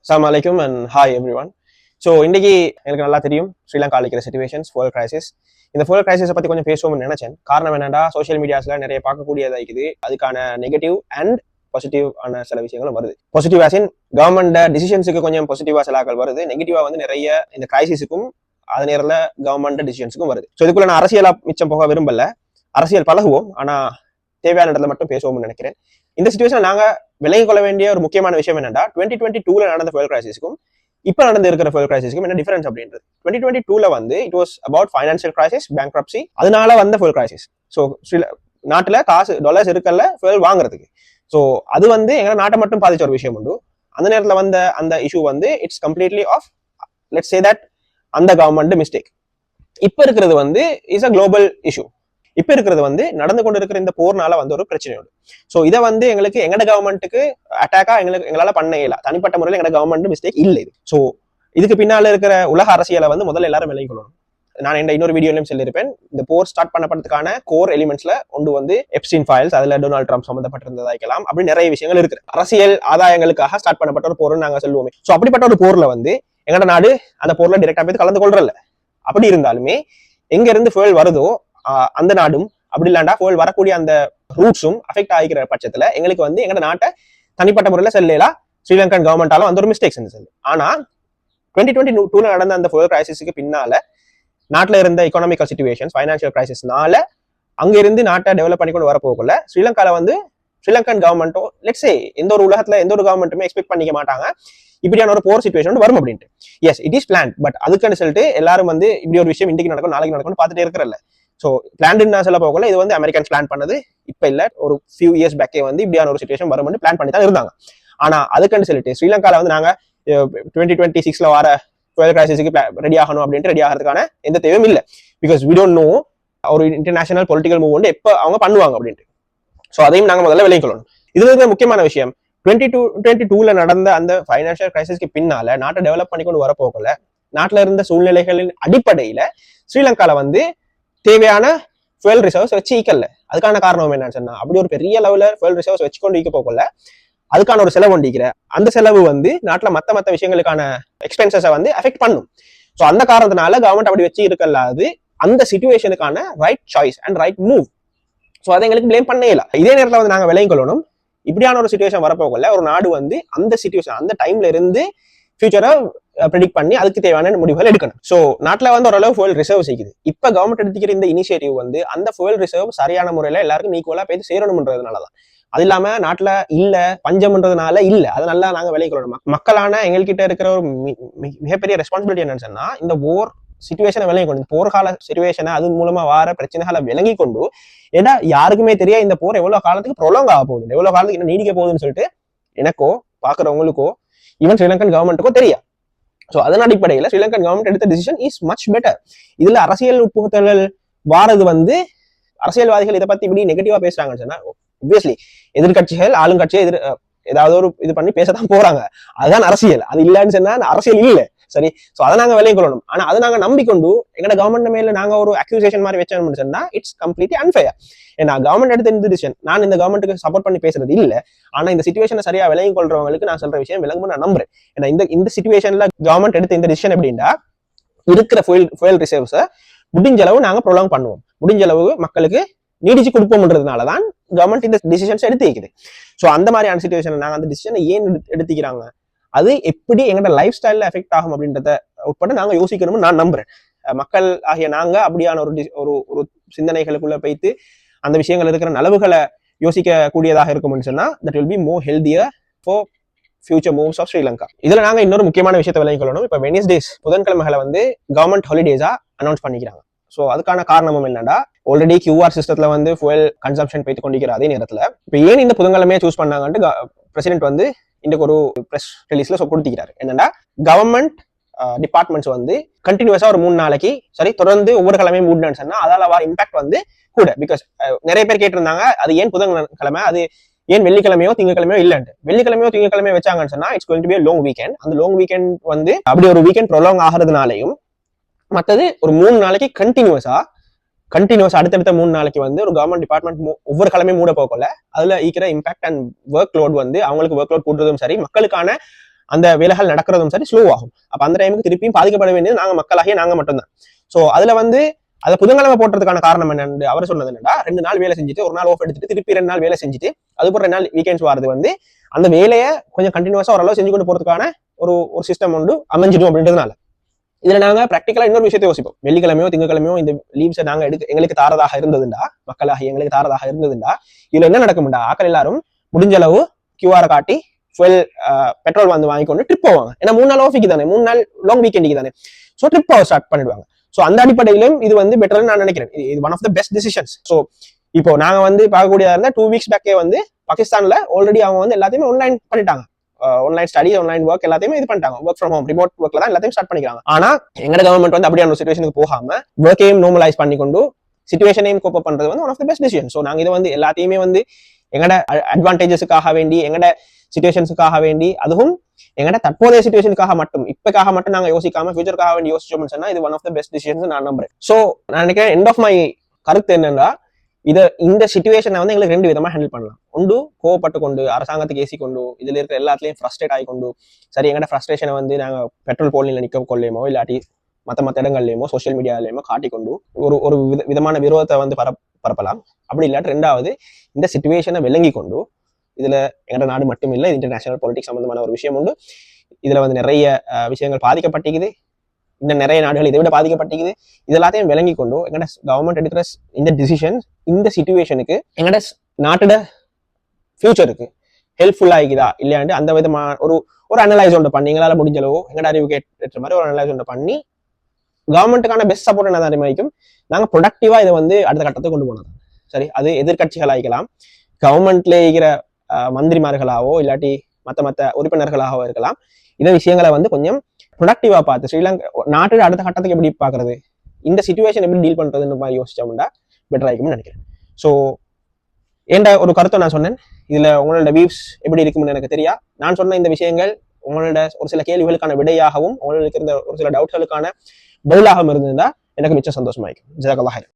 Assalamu alaikum and hi everyone. So இன்னைக்கு எனக்கு நல்லா தெரியும் ஸ்ரீலங்காவில் இருக்கிற சிச்சுவேஷன்ஸ் ஃபுயல் கிரைசிஸ். இந்த ஃபுயல் கிரைசிஸை பற்றி கொஞ்சம் பேசுவோம்னு நினைச்சேன். காரணம் என்னன்னா, சோஷியல் மீடியாஸ்ல நிறைய பார்க்கக்கூடியதாக இருக்குது. அதுக்கான நெகட்டிவ் அண்ட் பாசிட்டிவ் ஆன சில விஷயங்களும் வருது. பாசிட்டிவ் ஆசின் கவர்மெண்ட் டிசிஷன்ஸுக்கு கொஞ்சம் பாசிட்டிவா சிலாக்கள் வருது. நெகட்டிவா வந்து நிறைய இந்த கிரைசிஸுக்கும் அது நேரில் கவர்மெண்ட் டிசிஷன்ஸுக்கும் வருது. ஸோ இதுக்குள்ள நான் அரசியலா மிச்சம் போக விரும்பல. அரசியல் பழகுவோம், ஆனா தேவையான இடத்துல மட்டும் பேசுவோம்னு நினைக்கிறேன். இந்த சிச்சுவேஷன் நாங்க விலகி கொள்ள வேண்டிய ஒரு முக்கியமான விஷயம் என்னன்னா, 2022 நடந்த ஃபுயல் கிரைசிஸ்க்கும் இப்ப நடந்து இருக்கிற ஃபுயல் கிரைசிஸ்க்கும் என்ன டிஃபரன்ஸ் அப்படின்றது. 2022 வந்து it was about financial crisis, bankruptcy, அதனால வந்த ஃபுயல் கிரைசிஸ். ஸோ நாட்டுல காசு டாலர்ஸ் இருக்கல ஃபுயல் வாங்குறதுக்கு. ஸோ அது வந்து எங்க நாட்டை மட்டும் பாதிச்ச ஒரு விஷயம் உண்டு. அந்த நேரத்தில் வந்த அந்த இஷ்யூ வந்து it's completely of let's say that அந்த கவர்மெண்ட் மிஸ்டேக். இப்ப இருக்கிறது வந்து இஸ் அ குளோபல் இஷ்யூ. இப்ப இருக்கிறது வந்து நடந்து கொண்டு இருக்கிற இந்த போர்னால வந்து ஒரு பிரச்சனையோடு. ஸோ இதை வந்து எங்களுக்கு எங்கட கவர்மெண்ட்டுக்கு அட்டாக்கா எங்களால பண்ண இயல. தனிப்பட்ட முறையில் எங்கட கவர்மெண்ட் மிஸ்டேக் இல்லை இது. ஸோ இதுக்கு பின்னால இருக்கிற உலக அரசியலை வந்து முதல்ல எல்லாரும் விலகி கொள்ளணும். நான் இன்னொரு வீடியோலையும் சொல்லியிருப்பேன், இந்த போர் ஸ்டார்ட் பண்ணப்படுறதுக்கான கோர் எலிமெண்ட்ஸ்ல ஒன்று வந்து எப்ஸ்டீன் ஃபைல்ஸ், அதுல டொனால்ட் ட்ரம்ப் சம்பந்தப்பட்டிருந்ததாக்கலாம். அப்படி நிறைய விஷயங்கள் இருக்கு. அரசியல் ஆதாயங்களுக்காக ஸ்டார்ட் பண்ணப்பட்ட ஒரு போர்னு நாங்க சொல்லுவோமே. ஸோ அப்படிப்பட்ட ஒரு போர்ல வந்து எங்கட நாடு அந்த போர்ல டிரெக்டா போய் கலந்து கொள்றல. அப்படி இருந்தாலுமே எங்க இருந்து ஃபுயல் வருதோ அந்த நாடும் அப்படி இல்லாண்டா ஃபுயல் வரக்கூடிய அந்த ரூட்ஸும் அஃபெக்ட் ஆகிக்கிற பட்சத்துல எங்களுக்கு வந்து எங்க நாட்டை தனிப்பட்ட முறையில் செல்லலாம். ஸ்ரீலங்கன் கவர்மெண்டாலும் அந்த ஒரு மிஸ்டேக் செஞ்சு. ஆனா 2022 நடந்த அந்த ஃபுயல் கிரைசிஸ்க்கு பின்னால நாட்டில் இருந்த எக்கனாமிக்கல் சிச்சுவேஷன், ஃபைனான்சியல் கிரைசிஸ்னால அங்க இருந்து நாட்டை டெவலப் பண்ணி கொண்டு வரப்போகல ஸ்ரீலங்கால வந்து ஸ்ரீலங்கன் கவர்மெண்ட்டோ லெட்ஸே எந்த ஒரு உலகத்துல எந்த ஒரு கவர்மெண்ட்டுமே எக்ஸ்பெக்ட் பண்ணிக்க மாட்டாங்க இப்படியான ஒரு போர் சிச்சுவேஷன் வரும் அப்படின்ட்டு. Yes, it is plan. But அதுக்குன்னு சொல்லிட்டு எல்லாரும் வந்து இப்படி ஒரு விஷயம் இன்றைக்கு நடக்கும் நாளைக்கு நடக்கும்னு பார்த்துட்டே இருக்கிறல்ல. ஸோ பிளான் நான் சொல்ல போகல, இது வந்து அமெரிக்கன்ஸ் பிளான் பண்ணது இப்ப இல்ல, ஒரு ஃபியூ இயர்ஸ் பேக்கே வந்து இப்படியான ஒரு சிச்சுவேஷன் வரும்னு பிளான் பண்ணி தான் இருந்தாங்க. ஆனா அதுக்குன்னு சொல்லிட்டு ஸ்ரீலங்கால வந்து நாங்க 2026 வர ஃபுயல் கிரைசிஸ்க்கு ரெடி ஆகணும் அப்படின்ட்டு ரெடி ஆகிறதுக்கான எந்த தேவையும் இல்லை. பிகாஸ் வி டோன்ட் நோ ஒரு இன்டர்நேஷனல் பொலிட்டிக்கல் மூவ் வந்து எப்ப அவங்க பண்ணுவாங்க அப்படின்ட்டு. ஸோ அதையும் நாங்க முதல்ல விளைவிக்கணும். இதுல இருக்கிற முக்கியமான விஷயம் 2022 நடந்த அந்த ஃபைனான்சியல் கிரைசிஸ்க்கு பின்னால நாட்டை டெவலப் பண்ணி கொண்டு வரப்போகல நாட்டில் இருந்த சூழ்நிலைகளின் அடிப்படையில ஸ்ரீலங்கால வந்து தேவையான ஃபுயல் ரிசர்வ்ஸ் வச்சு ஈக்கல. அதுக்கான காரணம் என்னன்னு சொன்னா, அப்படி ஒரு பெரிய லெவல ஃபுயல் ரிசர்வ்ஸ் வச்சு கொண்டு ஈக்க போகல அதுக்கான ஒரு செலவு ஒண்டிக்கிற அந்த செலவு வந்து நாட்டில் மற்ற விஷயங்களுக்கான எக்ஸ்பென்சஸை வந்து அஃபெக்ட் பண்ணும். ஸோ அந்த காரணத்தினால கவர்மெண்ட் அப்படி வச்சு இருக்கலாது அந்த சிச்சுவேஷனுக்கான right choice and right move. So அதை எங்களுக்கு பிளேம் பண்ணல. இதே நேரத்தில் வந்து நாங்கள் விலையும் கொள்ளணும், இப்படியான ஒரு சிச்சுவேஷன் வரப்போகல ஒரு நாடு வந்து அந்த சிச்சுவேஷன் அந்த டைம்ல இருந்து ஃபியூச்சரை ப்ரெடிக்ட் பண்ணி அதுக்கு தேவையான முடிவுகள் எடுக்கணும். ஸோ நாட்டில் வந்து ஓரளவு ஃபுயல் ரிசர்வ் செய்யுது. இப்போ கவர்மெண்ட் எடுத்துக்கிற இந்த இனிஷியேட்டிவ் வந்து அந்த ஃபுயல் ரிசர்வ் சரியான முறையில் எல்லாருக்கும் ஈக்குவலா போய் சேரணும்ன்றதுனாலதான். அது இல்லாம நாட்டுல இல்ல பஞ்சம்ன்றதுனால இல்ல, அதனால நாங்க விலை கொள்ளணும். மக்களான எங்ககிட்ட இருக்கிற ஒரு மிகப்பெரிய ரெஸ்பான்சிபிலிட்டி என்னன்னு சொன்னா, இந்த போர் சிச்சுவேஷனை விளங்கி கொண்டு போர்க்கால சிச்சுவேஷனை அது மூலமா வர பிரச்சனைகளை விளங்கி கொண்டு, ஏன்னா யாருக்குமே தெரியா இந்த போர் எவ்வளவு காலத்துக்கு ப்ரொலாங் ஆக போகுது, எவ்வளவு காலத்துக்கு இன்னும் நீடிக்க போகுதுன்னு சொல்லிட்டு எனக்கோ பாக்குறவங்களுக்கோ ஈவன் ஸ்ரீலங்கன் கவர்மெண்ட்டுக்கோ தெரியா. ஸோ அதன் அடிப்படையில் ஸ்ரீலங்கன் கவர்மெண்ட் எடுத்த டிசிஷன் இஸ் மச் பெட்டர். இதுல அரசியல் உட்புகுத்தல்கள் வாரது வந்து அரசியல்வாதிகள் இதை பத்தி இப்படி நெகட்டிவா பேசுறாங்கன்னு சொன்னா, ஒப்வியஸ்லி எதிர்கட்சிகள் ஆளுங்கட்சியை ஏதாவது ஒரு இது பண்ணி பேசத்தான் போறாங்க. அதுதான் அரசியல். அது இல்லைன்னு சொன்னா அரசியல் இல்லை. சரி, ஸோ அதை நாங்க விலையை கொள்ளணும். ஆனா அதை நாங்க நம்பிக்கொண்டு எங்களோட கவர்மெண்ட் மேல நாங்க ஒரு அக்யூசேஷன் மாதிரி வச்சோம்னு சொன்னா இட்ஸ் கம்ப்ளீட்லி அன்ஃபேர். ஏன்னா கவர்மெண்ட் எடுத்த இந்த டிசிஷன் நான் இந்த கவர்மெண்ட்டுக்கு சப்போர்ட் பண்ணி பேசுறது இல்லை. ஆனா இந்த சிச்சுவேஷனை சரியா விலையை கொள்றவங்களுக்கு நான் சொல்ற விஷயம் விளங்கும் நான் நம்புறேன். ஏன்னா இந்த சிச்சுவேஷன்ல கவர்மெண்ட் எடுத்த இந்த டிசிஷன் எப்படின்னா, இருக்கிற ஃபுயல் ரிசர்வ்ஸை முடிஞ்ச அளவு நாங்க ப்ரொலாங் பண்ணுவோம், முடிஞ்ச அளவு மக்களுக்கு நீடிச்சு கொடுப்போம்ன்றதுனாலதான் கவர்மெண்ட் இந்த டிசிஷன்ஸ் எடுத்து வைக்குது. ஸோ அந்த மாதிரியான சிச்சுவேஷன் நாங்கள் அந்த டிசிஷனை ஏன் எடுத்துக்கிறாங்க, அது எப்படி எங்களோட லைஃப் ஸ்டைல்ல எஃபெக்ட் ஆகும் அப்படின்றத உட்பட நாங்க யோசிக்கணும்னு நான் நம்புறேன். மக்கள் ஆகிய நாங்க அப்படியான ஒரு சிந்தனைகளுக்குள்ள போய்த்து அந்த விஷயங்கள் இருக்கிற நலவுகளை யோசிக்க கூடியதாக இருக்கும்னு சொன்னா that will be more healthier for future moves of Sri Lanka. இதுல நாங்க இன்னொரு முக்கியமான விஷயத்தை விளங்கிக் கொள்ளணும். இப்ப வெனஸ்டேஸ் புதன்கிழமைகளை வந்து கவர்மெண்ட் ஹாலிடேஸா அனௌன்ஸ் பண்ணிக்கிறாங்க. ஸோ அதுக்கான காரணமும் என்னன்னா, ஆல்ரெடி கியூஆர் சிஸ்டத்துல வந்து ஃபுயல் கன்சம்ஷன் போய்த்து கொண்டிருக்கிற அதே நேரத்துல இப்ப ஏன் இந்த புதன்கிழமையை சூஸ் பண்ணாங்கன்ட்டு பிரசிடென்ட் வந்து இன்றைக்கு ஒரு பிரஸ் ரிலீஸ்ல கொடுத்திருக்கிறாரு. என்னன்னா, கவர்மெண்ட் டிபார்ட்மெண்ட்ஸ் வந்து கண்டினியூஸா ஒரு 3 நாளைக்கு தொடர்ந்து ஒவ்வொரு கிழமையும் மூடினான்னு சொன்னா அதால வர இம்பாக்ட் வந்து கூட. பிகாஸ் நிறைய பேர் கேட்டிருந்தாங்க அது ஏன் புதன்கிழமை, அது ஏன் வெள்ளிக்கிழமையோ திங்கக்கிழமையோ இல்லைன்ட்டு. வெள்ளிக்கிழமையோ திங்கக்கிழமையோ வச்சாங்கன்னு சொன்னா it's going to be a long weekend. அந்த லாங் வீக்கெண்ட் வந்து அப்படி ஒரு வீக்கெண்ட் ப்ரொலாங் ஆகிறதுனாலையும் மற்றது ஒரு 3 நாளைக்கு கண்டினியூஸா அடுத்தடுத்த 3 நாளைக்கு வந்து ஒரு கவர்மெண்ட் டிபார்ட்மெண்ட் ஒவ்வொரு கிழமையும் மூட போகல அதுல ஈக்கிற இம்பாக்ட் அண்ட் ஒர்க் லோட் வந்து அவங்களுக்கு ஒர்க் லோட் கூட்டுறதும் சரி, மக்களுக்கான அந்த வேலைகள் நடக்கிறதும் சரி ஸ்லோ ஆகும். அப்ப அந்த டைமுக்கு திருப்பியும் பாதிக்கப்பட வேண்டியது நாங்க மக்களாகிய நாங்க மட்டும்தான். சோ அதுல வந்து அதை புதன்கிழமை போட்டதுக்கான காரணம் என்னன்னு அவர் சொன்னது என்னன்னா, 2 நாள் வேலை செஞ்சுட்டு ஒரு நாள் ஆஃப் எடுத்துட்டு திருப்பி 2 நாள் வேலை செஞ்சுட்டு அதுக்கப்புறம் 2 நாள் வீக்கெண்ட்ஸ் வரது வந்து அந்த வேலையை கொஞ்சம் கண்டினியூஸா ஓரளவு செஞ்சு கொண்டு போறதுக்கான ஒரு ஒரு சிஸ்டம் ஒன்று அமைஞ்சிடும் அப்படின்றதுனால. இதுல நாங்க பிராக்டிகலா இன்னொரு விஷயத்தை யோசிப்போம். வெள்ளிக்கிழமையோ திங்கக்கிழமையோ இந்த லீவ்ஸை நாங்க எங்களுக்கு தாரதாக இருந்ததுண்டா, மக்களாக எங்களுக்கு தாரதாக இருந்ததுண்டா, இதுல என்ன நடக்கும்டா, ஆக்கள் எல்லாரும் முடிஞ்ச அளவு கியூஆர் காட்டி பெட்ரோல் வந்து வாங்கி கொண்டு ட்ரிப் போவாங்க. ஏன்னா 3 நாள் ஆஃபிக்கு தானே, 3 நாள் லாங் வீக்கெண்டுக்கு தானே. ஸோ ட்ரிப் ஸ்டார்ட் பண்ணிடுவாங்க. ஸோ அந்த அடிப்படையிலும் இது வந்து பெட்டர்னு நான் நினைக்கிறேன். இது one of the best decisions. So இப்போ நாங்க வந்து பார்க்கக்கூடியதா இருந்தா 2 வீக்ஸ் பேக்கே வந்து பாகிஸ்தான்ல ஆல்ரெடி அவங்க வந்து எல்லாத்தையுமே ஆன்லைன் பண்ணிட்டாங்க. ஆன்லைன் ஸ்டடி, ஆன்லைன் ஒர்க் எல்லாத்தையுமே இது பண்ணிட்டாங்க. ஒர்க் ஃப்ரம் ஹோம், ரிமோட் ஒர்க்ல தான் எல்லாத்தையும் ஸ்டார்ட் பண்ணிக்கிறாங்க. ஆனா எங்க கவர்மெண்ட் வந்து அப்படியான ஒரு சிச்சுவேஷனுக்கு போகாம ஒர்க்கையும் நார்மலைஸ் பண்ணிக்கொண்டு சிச்சுவேஷனையும் கோப் பண்றது வந்து one of the best decision. So நாங்க இதை வந்து எல்லாத்தையுமே வந்து எங்கட அட்வான்டேஜஸுக்காக வேண்டி, எங்கட சிச்சுவேஷன்ஸுக்காக வேண்டி, அதுவும் எங்கட தற்போதைய சிச்சுவேஷனுக்காக மட்டும், இப்பக்காக மட்டும் நாங்க யோசிக்காம ஃபியூச்சருக்காக வேண்டி யோசிச்சோம்னு சொன்னா இது one of the best decisions நான் நம்புறேன். ஸோ நான் நினைக்கிறேன் எண்ட் ஆஃப் மை கருத்து என்னன்னா, இந்த சிச்சுவேஷனை வந்து எங்களுக்கு 2 விதமா ஹேண்டில் பண்ணலாம். ஒன்று கோவப்பட்டு கொண்டு அரசாங்கத்துக்கு ஏசி கொண்டு இதுல இருக்கிற எல்லாத்துலயும் ஃப்ரஸ்ட்ரேட் ஆகி கொண்டு சரி எங்கட ஃப்ரஸ்ட்ரேஷனை வந்து நாங்க பெட்ரோல் போலில் நிக்க கொள்ளையுமோ இல்லாட்டி மற்ற இடங்கள்லயுமோ சோசியல் மீடியாலயுமோ காட்டிக்கொண்டு ஒரு விதமான விரோதத்தை வந்து பரப்பலாம். அப்படி இல்லாட்டி 2வது இந்த சிச்சுவேஷனை விளங்கி கொண்டு, இதுல எங்கட நாடு மட்டும் இல்லை, இன்டர்நேஷனல் பொலிட்டிக்ஸ் சம்பந்தமான ஒரு விஷயம் உண்டு. இதுல வந்து நிறைய விஷயங்கள் பாதிக்கப்பட்டிருக்குது, இன்னும் நிறைய நாடுகள் இதை விட பாதிக்கப்பட்டிருக்குது. இது எல்லாத்தையும் விளங்கி கொண்டு எங்கட கவர்மெண்ட் எடுக்கிற இந்த டிசிஷன் இந்த சிச்சுவேஷனுக்கு எங்கட நாட்டோட ஃபியூச்சருக்கு ஹெல்ப்ஃபுல்லா இருக்குதா இல்லையாண்டு அந்த விதமான ஒரு அனலைஸ் ஒன்று பண்ணி எங்களால் முடிஞ்ச அளவோ எங்கட அறிவுக்கு ஏற்ற மாதிரி ஒரு அனலைஸ் ஒன்று பண்ணி கவர்மெண்ட்டுக்கான பெஸ்ட் சப்போர்ட் என்ன தான் வரைக்கும் நாங்க ப்ரொடக்டிவா இதை வந்து அடுத்த கட்டத்தை கொண்டு போனோம். சரி, அது எதிர்கட்சிகள் ஆகிக்கலாம், கவர்மெண்ட்ல இருக்கிற மந்திரிமார்களாவோ இல்லாட்டி மற்ற உறுப்பினர்களாகவோ இருக்கலாம். இந்த விஷயங்களை வந்து கொஞ்சம் ப்ரொடக்டிவா பார்த்து ஸ்ரீலங்கா நாட்டோட அடுத்த கட்டத்துக்கு எப்படி பாக்குறது, இந்த சிச்சுவேஷன் எப்படி டீல் பண்றதுன்னு மாதிரி யோசிச்சோம்னா பெட்டர் ஆகிக்கும்னு நினைக்கிறேன். ஸோ என்ற ஒரு கருத்தை நான் சொன்னேன். இதுல உங்களோட வியூஸ் எப்படி இருக்கும்னு எனக்கு தெரியா. நான் சொன்ன இந்த விஷயங்கள் உங்களோட ஒரு சில கேள்விகளுக்கான விடையாகவும் உங்களுக்கு இருந்த ஒரு சில டவுட்களுக்கான பதிலாகவும் இருந்திருந்தா எனக்கு மிச்சம் சந்தோஷமா இருக்கும். ஜஸாக்கல்லாஹ்.